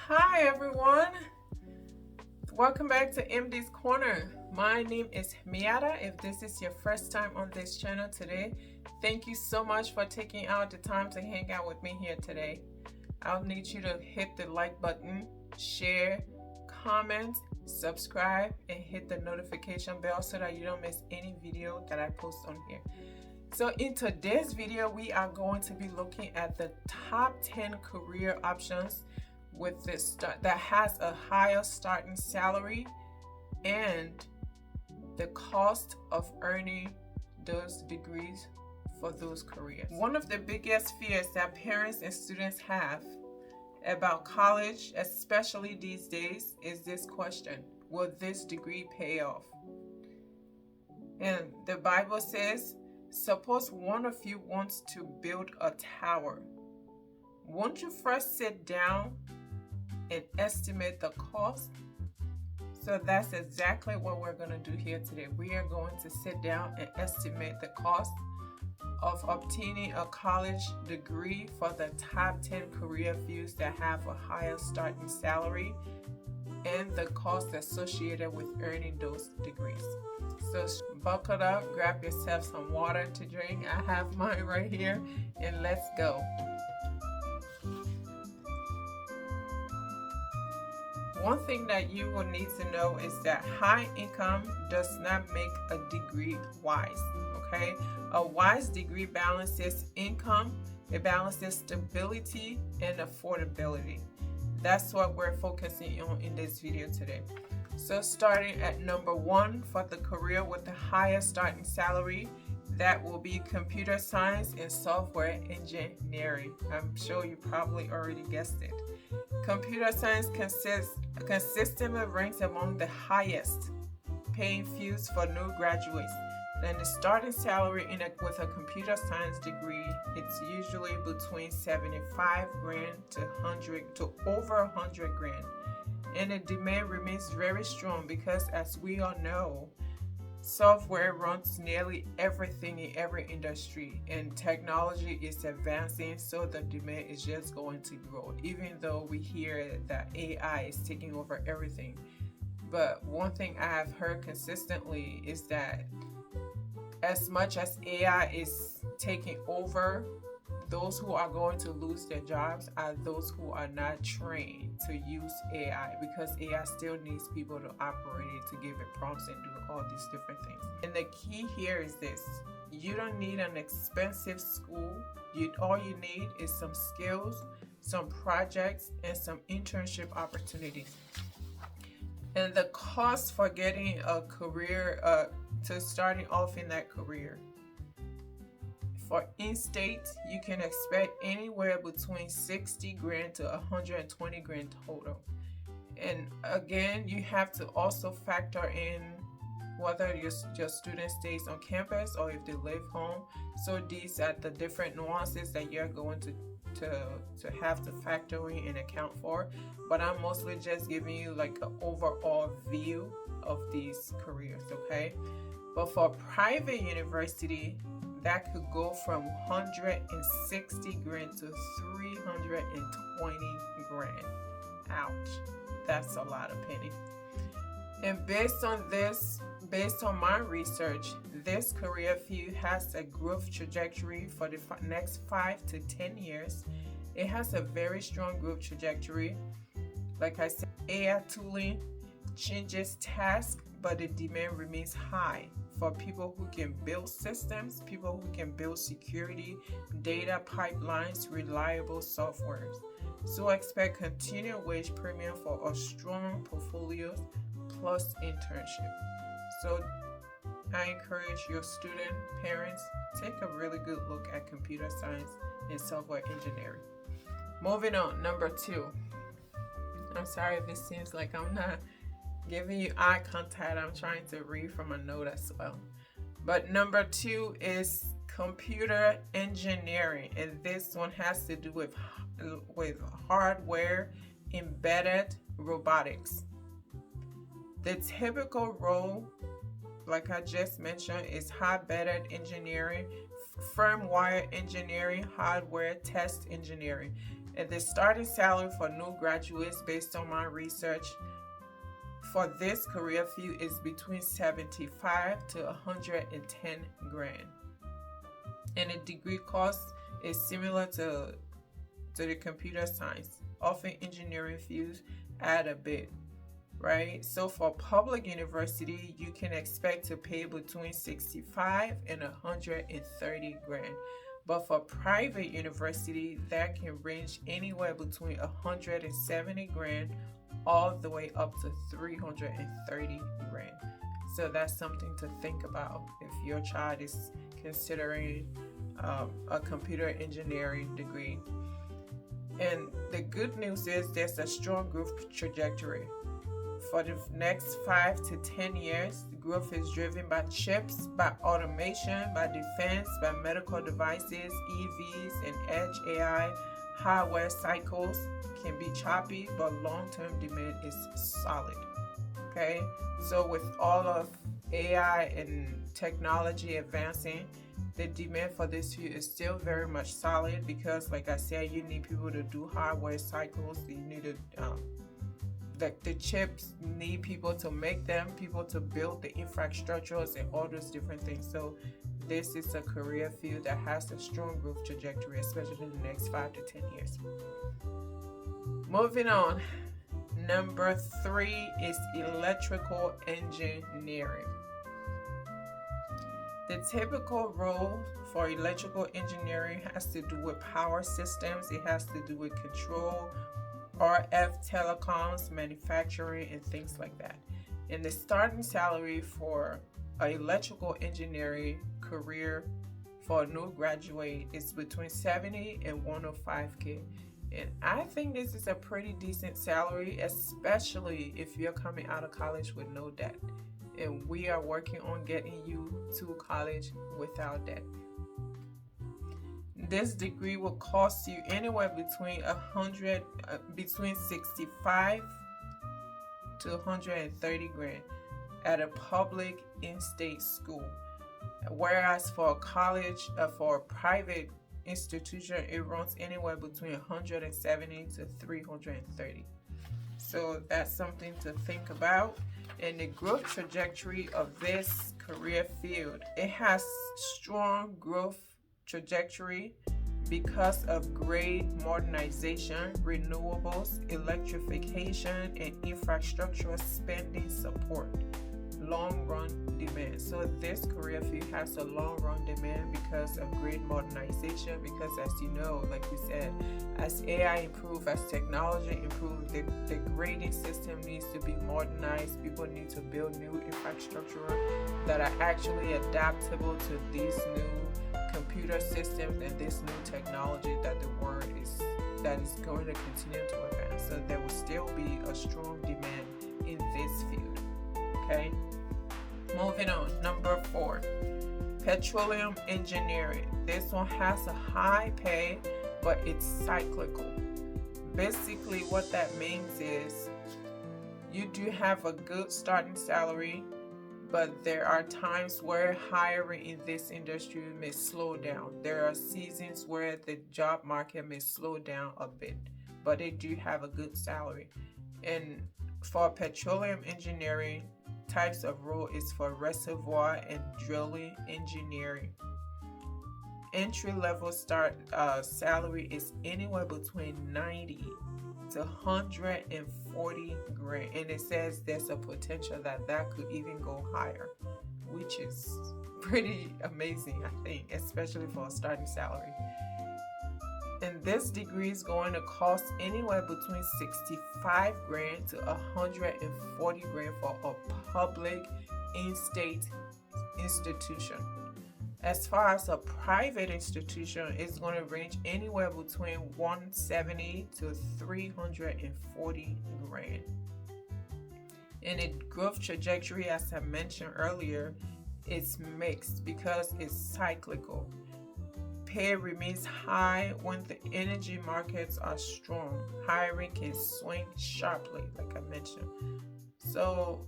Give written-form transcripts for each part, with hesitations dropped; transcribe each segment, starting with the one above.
Hi everyone, welcome back to MD's Corner. My name is Miata. If this is your first time on this channel today, thank you so much for taking out the time to hang out with me here today. I'll need you to hit the like button, share, comment, subscribe, and hit the notification bell so that you don't miss any video that I post on here. So in today's video, we are going to be looking at the top 10 career options with this that has a higher starting salary and the cost of earning those degrees for those careers. One of the biggest fears that parents and students have about college, especially these days, is this question: will this degree pay off? And the Bible says, suppose one of you wants to build a tower. Won't you first sit down and estimate the cost? So that's exactly what we're going to do here today. We are going to sit down and estimate the cost of obtaining a college degree for the top 10 career fields that have a higher starting salary and the cost associated with earning those degrees. So buckle up, grab yourself some water to drink. I have mine right here, and let's go. One thing that you will need to know is that high income does not make a degree wise, okay? A wise degree balances income, it balances stability and affordability. That's what we're focusing on in this video today. So starting at number 1 for the career with the highest starting salary, that will be computer science and software engineering. I'm sure you probably already guessed it. Computer science consistently ranks among the highest paying fields for new graduates. And the starting salary with a computer science degree, it's usually between 75 grand to over 100 grand. And the demand remains very strong because, as we all know, software runs nearly everything in every industry, and technology is advancing, so the demand is just going to grow, even though we hear that AI is taking over everything. But one thing I have heard consistently is that as much as AI is taking over, those who are going to lose their jobs are those who are not trained to use AI, because AI still needs people to operate it, to give it prompts and do all these different things. And the key here is this: you don't need an expensive school. All you need is some skills, some projects, and some internship opportunities. And the cost for getting a career, to starting off in that career, for in-state, you can expect anywhere between 60 grand to 120 grand total. And again, you have to also factor in whether your student stays on campus or if they live home. So these are the different nuances that you're going to have to factor in and account for. But I'm mostly just giving you like an overall view of these careers, okay? But for private university, that could go from 160 grand to 320 grand. Ouch. That's a lot of penny. And based on my research, this career field has a growth trajectory for the next 5 to 10 years. It has a very strong growth trajectory. Like I said, AI tooling changes tasks, but the demand remains high for people who can build systems, people who can build security, data pipelines, reliable softwares. So expect continued wage premium for a strong portfolio plus internship. So I encourage your student parents, take a really good look at computer science and software engineering. Moving on, number 2. I'm sorry if it seems like I'm not giving you eye contact. I'm trying to read from a note as well. But number 2 is computer engineering, and this one has to do with hardware embedded robotics. The typical role, like I just mentioned, is high-embedded engineering, firmware engineering, hardware test engineering. And the starting salary for new graduates, based on my research, for this career field is between 75 to 110 grand. And the degree cost is similar to the computer science. Often engineering fields add a bit, right? So for public university, you can expect to pay between 65 and 130 grand. But for private university, that can range anywhere between 170 grand all the way up to 330 grand. So that's something to think about if your child is considering a computer engineering degree. And the good news is there's a strong growth trajectory. For the next 5 to 10 years, the growth is driven by chips, by automation, by defense, by medical devices, EVs, and edge AI. Hardware cycles can be choppy, but long-term demand is solid. Okay, so with all of AI and technology advancing, the demand for this field is still very much solid because, like I said, you need people to do hardware cycles. You need to the chips need people to make them, people to build the infrastructures and all those different things. So this is a career field that has a strong growth trajectory, especially in the next 5 to 10 years. Moving on, number 3 is electrical engineering. The typical role for electrical engineering has to do with power systems. It has to do with control, RF telecoms, manufacturing, and things like that. And the starting salary for an electrical engineering career for a new graduate is between 70 and 105K. And I think this is a pretty decent salary, especially if you're coming out of college with no debt. And we are working on getting you to college without debt. This degree will cost you anywhere between 65 to 130 grand at a public in-state school. Whereas for a college, for a private institution, it runs anywhere between 170 to 330. So that's something to think about. And the growth trajectory of this career field, it has strong growth trajectory because of grid modernization, renewables, electrification, and infrastructure spending support. Long run demand. So this career field has a long run demand because of grid modernization, because as you know, like we said, as AI improves, as technology improves, the grading system needs to be modernized. People need to build new infrastructure that are actually adaptable to these new computer systems and this new technology that the world is going to continue to advance. So there will still be a strong demand in this field. Okay, moving on. Number 4, petroleum engineering. This one has a high pay, but it's cyclical. Basically, what that means is you do have a good starting salary, but there are times where hiring in this industry may slow down. There are seasons where the job market may slow down a bit, but they do have a good salary. And for petroleum engineering, types of role is for reservoir and drilling engineering. Entry-level start salary is anywhere between 90 to 140 grand, and it says there's a potential that could even go higher, which is pretty amazing, I think, especially for a starting salary. And this degree is going to cost anywhere between 65 grand to 140 grand for a public in-state institution. As far as a private institution, it's going to range anywhere between 170 to 340 grand. And the growth trajectory, as I mentioned earlier, is mixed because it's cyclical. Pay remains high when the energy markets are strong. Hiring can swing sharply, like I mentioned. So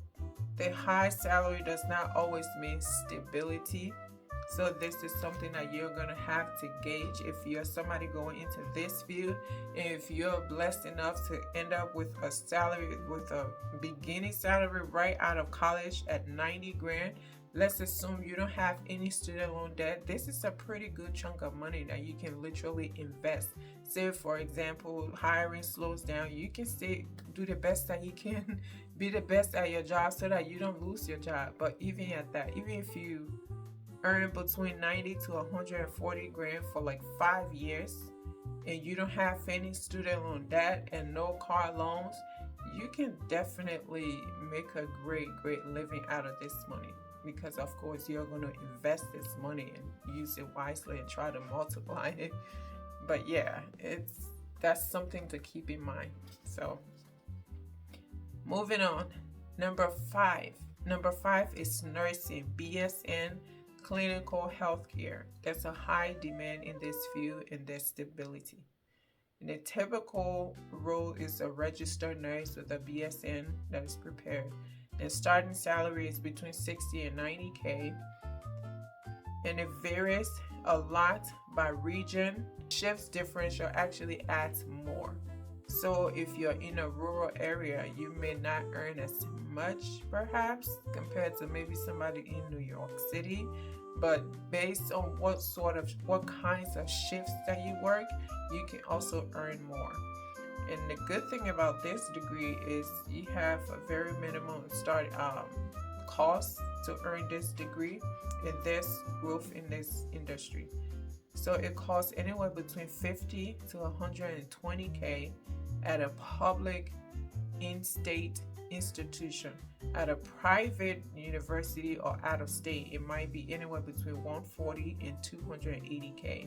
the high salary does not always mean stability. So this is something that you're going to have to gauge if you're somebody going into this field, and if you're blessed enough to end up with a salary, with a beginning salary right out of college at 90 grand. Let's assume you don't have any student loan debt. This is a pretty good chunk of money that you can literally invest. Say, for example, hiring slows down, you can stay, do the best that you can, be the best at your job so that you don't lose your job. But even at that, even if you earn between 90 to 140 grand for like 5 years, and you don't have any student loan debt and no car loans, you can definitely make a great living out of this money. Because of course you're going to invest this money and use it wisely and try to multiply it. But yeah, that's something to keep in mind. So moving on, number five is nursing, BSN, clinical healthcare. There's a high demand in this field and there's stability. And a typical role is a registered nurse with a BSN that is prepared. And starting salary is between 60 and 90K. And it varies a lot by region. Shifts differential actually adds more. So if you're in a rural area, you may not earn as much perhaps compared to maybe somebody in New York City. But based on what kinds of shifts that you work, you can also earn more. And the good thing about this degree is you have a very minimum start cost to earn this degree, and there's growth in this industry. So it costs anywhere between 50 to 120K at a public in-state institution. At a private university or out of state, it might be anywhere between 140 and 280K.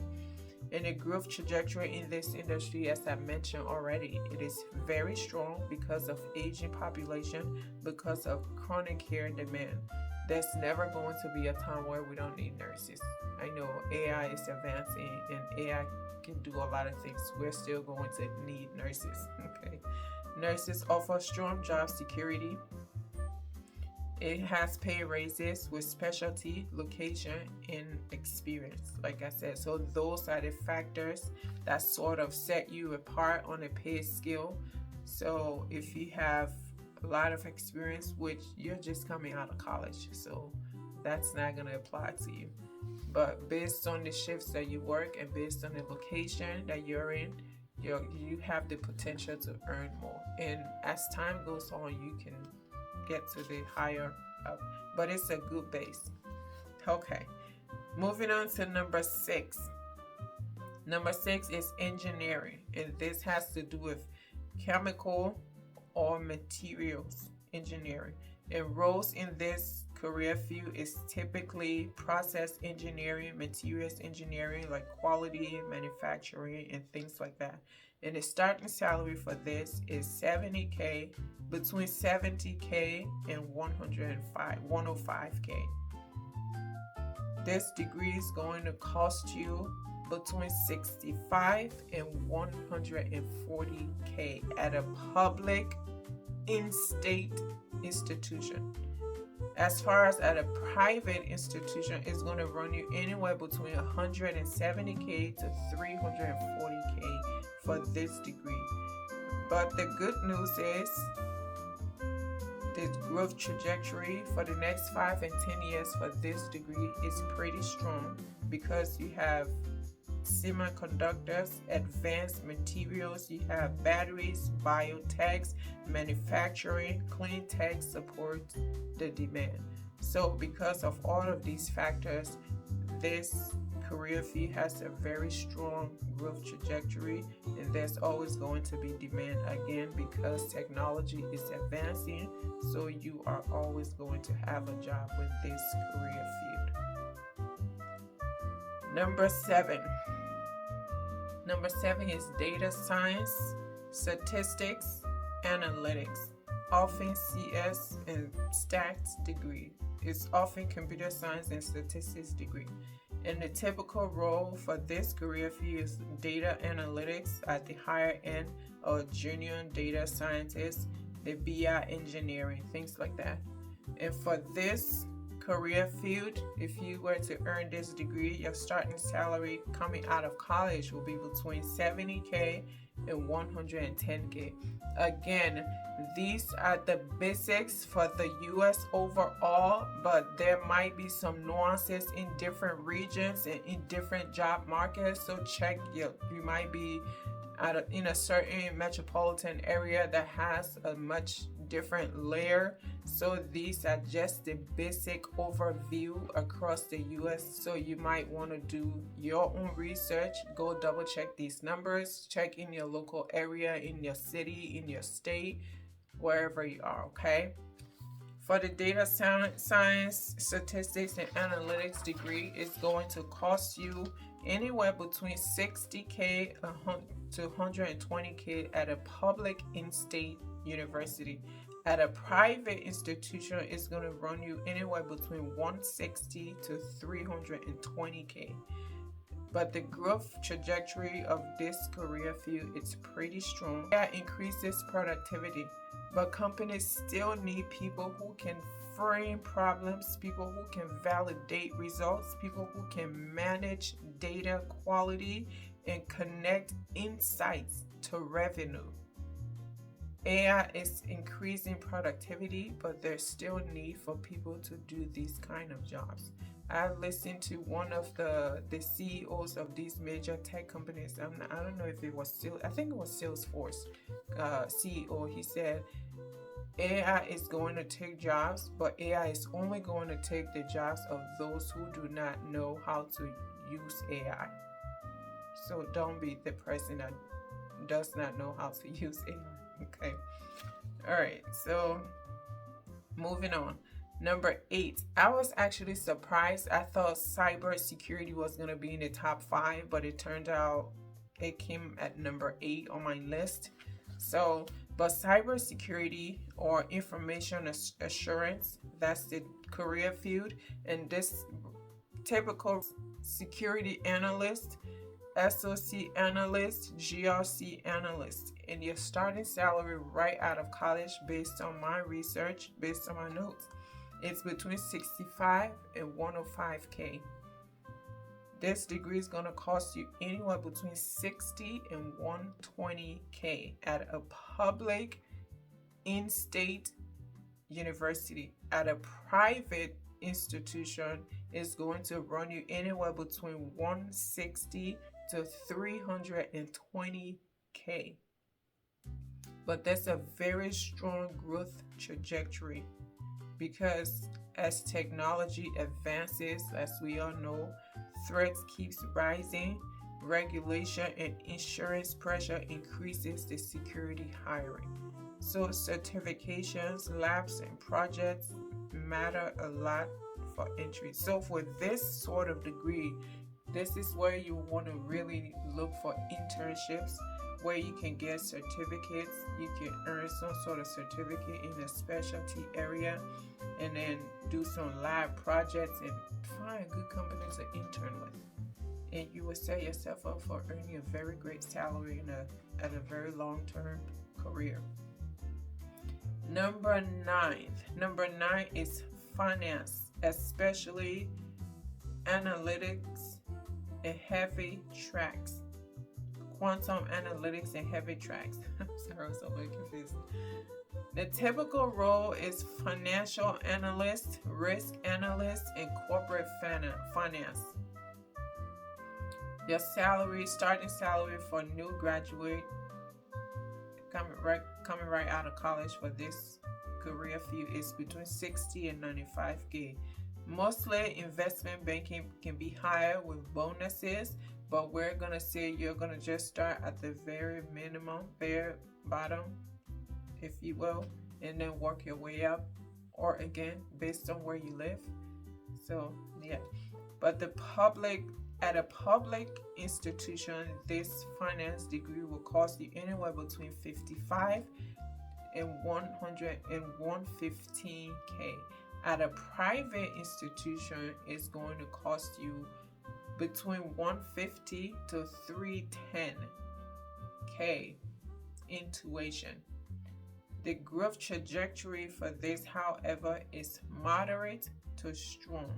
And the growth trajectory in this industry, as I mentioned already, it is very strong because of aging population, because of chronic care demand. There's never going to be a time where we don't need nurses. I know AI is advancing and AI can do a lot of things. We're still going to need nurses. Okay. Nurses offer strong job security. It has pay raises with specialty, location, and experience, like I said. So those are the factors that sort of set you apart on a pay scale. So if you have a lot of experience, which you're just coming out of college, so that's not going to apply to you. But based on the shifts that you work and based on the location that you're in, you have the potential to earn more. And as time goes on, you can get to the higher up, but it's a good base. Okay, moving on to number 6. Number 6 is engineering, and this has to do with chemical or materials engineering. And roles in this career field is typically process engineering, materials engineering, like quality, manufacturing, and things like that. And the starting salary for this is 70K, between 70K and 105K. This degree is going to cost you between 65 and 140K at a public in-state institution. As far as at a private institution, it's going to run you anywhere between 170K to 340K for this degree. But the good news is the growth trajectory for the next 5 and 10 years for this degree is pretty strong, because you have semiconductors, advanced materials, you have batteries, biotechs, manufacturing, clean tech supports the demand. So because of all of these factors, this career field has a very strong growth trajectory, and there's always going to be demand, again, because technology is advancing, so you are always going to have a job with this career field. Number 7 is data science, statistics, analytics, often CS and stats degree. It's often computer science and statistics degree. And the typical role for this career field is data analytics at the higher end, or junior data scientist, the BI engineering, things like that. And for this career field, if you were to earn this degree, your starting salary coming out of college will be between 70K and 110K. Again, these are the basics for the US overall, but there might be some nuances in different regions and in different job markets. So check you might be in a certain metropolitan area that has a much different layer. So these are just the basic overview across the US. So you might want to do your own research, go double check these numbers, check in your local area, in your city, in your state, wherever you are, okay? For the data science, statistics, and analytics degree, it's going to cost you anywhere between 60K to 120K at a public in-state university. At a private institution, it's going to run you anywhere between 160 to 320K. But the growth trajectory of this career field is pretty strong. That increases productivity, but companies still need people who can frame problems, people who can validate results, people who can manage data quality and connect insights to revenue. AI is increasing productivity, but there's still need for people to do these kind of jobs. I listened to one of the CEOs of these major tech companies. I don't know if it was I think it was Salesforce CEO. He said AI is going to take jobs, but AI is only going to take the jobs of those who do not know how to use AI. So don't be the person that does not know how to use AI. Okay. All right. So moving on. Number 8. I was actually surprised. I thought cybersecurity was going to be in the top 5, but it turned out it came at number 8 on my list. So, but cybersecurity or information assurance, that's the career field. And this typical security analyst, SOC analyst, GRC analyst, and your starting salary right out of college, based on my research, based on my notes, it's between 65 and 105K. This degree is going to cost you anywhere between 60 and 120K at a public in-state university. At a private institution, it's going to run you anywhere between 160 to 320K. But that's a very strong growth trajectory, because as technology advances, as we all know, threats keeps rising, regulation and insurance pressure increases the security hiring. So certifications, labs, and projects matter a lot for entry. So for this sort of degree, this is where you want to really look for internships, where you can get certificates, you can earn some sort of certificate in a specialty area, and then do some lab projects and find a good company to intern with. And you will set yourself up for earning a very great salary at a very long-term career. Number 9 is finance, especially analytics and heavy tracks. Quantum analytics and heavy tracks. I'm sorry, I was so confused. The typical role is financial analyst, risk analyst, and corporate finance. Your starting salary for new graduate coming right out of college for this career field is between 60 and 95K. Mostly investment banking can be higher with bonuses, but we're gonna say you're gonna just start at the very minimum, bare bottom, if you will, and then work your way up, or again based on where you live. So yeah, but at a public institution, this finance degree will cost you anywhere between 55 and 115K. At a private institution, it's going to cost you between 150 to 310K in tuition. The growth trajectory for this, however, is moderate to strong.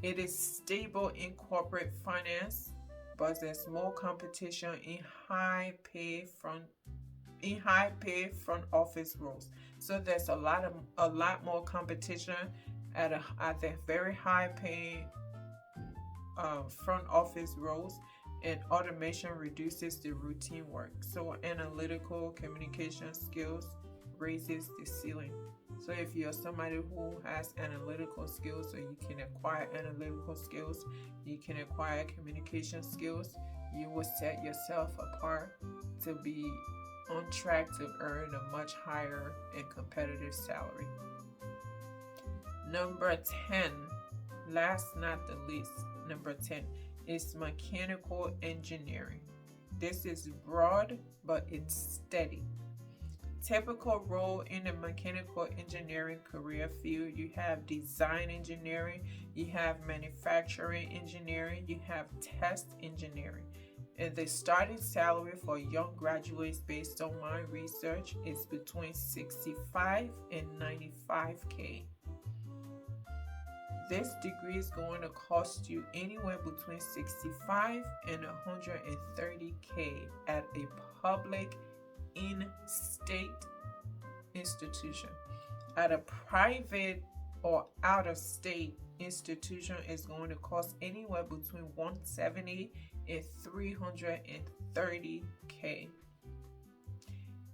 It is stable in corporate finance, but there's more competition in high pay front office roles. So there's a lot more competition at the very high paying front office roles, and automation reduces the routine work. So analytical communication skills raises the ceiling. So if you're somebody who has analytical skills, so you can acquire analytical skills, you can acquire communication skills, you will set yourself apart to be on track to earn a much higher and competitive salary. Number 10, last not the least, number 10 is mechanical engineering. This is broad, but it's steady. Typical role in the mechanical engineering career field: you have design engineering, you have manufacturing engineering, you have test engineering. And the starting salary for young graduates, based on my research, is between 65 and 95K. This degree is going to cost you anywhere between 65 and 130K at a public in-state institution. At a private or out-of-state institution, is going to cost anywhere between 170 and 330K.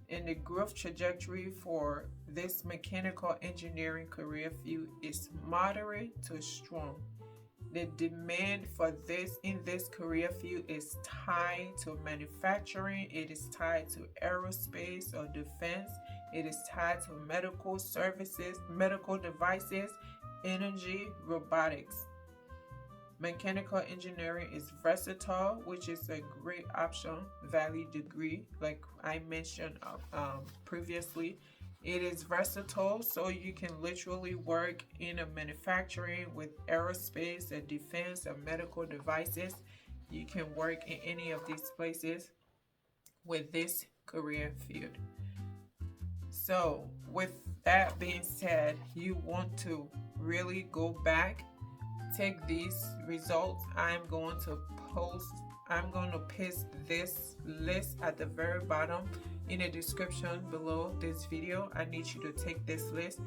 And the growth trajectory for this mechanical engineering career field is moderate to strong. The demand for this in this career field is tied to manufacturing, it is tied to aerospace or defense, it is tied to medical services, medical devices, energy, robotics. Mechanical engineering is versatile, which is a great option value degree, like I mentioned previously. It is versatile, so you can literally work in a manufacturing with aerospace and defense or medical devices. You can work in any of these places with this career field. So with that being said, you want to really go back, take these results. I'm going to paste this list at the very bottom in the description below this video. I need you to take this list,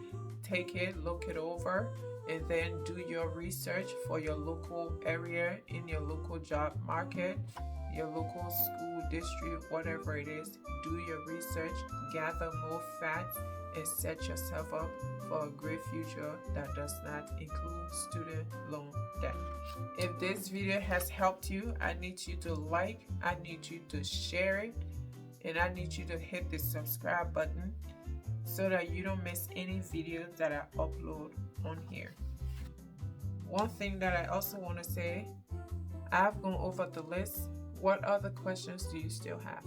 take it, look it over, and then do your research for your local area, in your local job market, your local school district, whatever it is. Do your research, gather more facts, and set yourself up for a great future that does not include student loan debt. If this video has helped you, I need you to like, I need you to share it, and I need you to hit the subscribe button so that you don't miss any videos that I upload on here. One thing that I also want to say, I've gone over the list. What other questions do you still have?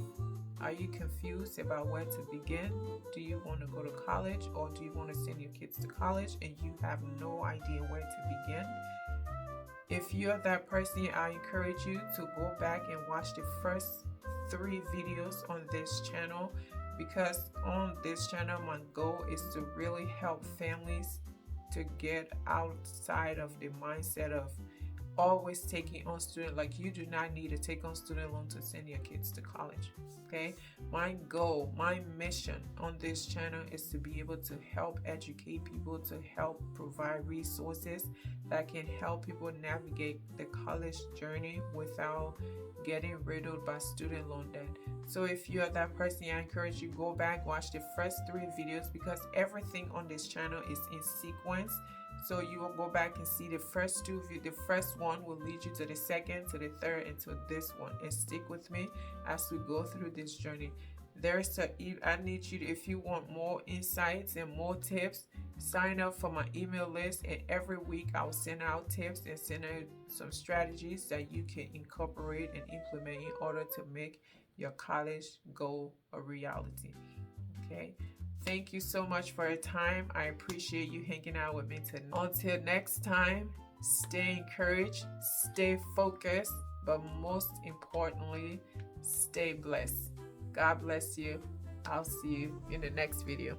Are you confused about where to begin? Do you want to go to college, or do you want to send your kids to college and you have no idea where to begin? If you're that person, I encourage you to go back and watch the first 3 videos on this channel, because on this channel my goal is to really help families to get outside of the mindset of always taking on student. Like, you do not need to take on student loan to send your kids to college. Okay, my goal, my mission on this channel is to be able to help educate people, to help provide resources that can help people navigate the college journey without getting riddled by student loan debt. So if you are that person, I encourage you, go back, watch the first 3 videos, because everything on this channel is in sequence. So you will go back and see the first 2 videos. The first one will lead you to the second, to the third, and to this one. And stick with me as we go through this journey. I need you to, if you want more insights and more tips, sign up for my email list, and every week I'll send out tips and send out some strategies that you can incorporate and implement in order to make your college goal a reality. Okay. Thank you so much for your time. I appreciate you hanging out with me today. Until next time, stay encouraged, stay focused, but most importantly, stay blessed. God bless you. I'll see you in the next video.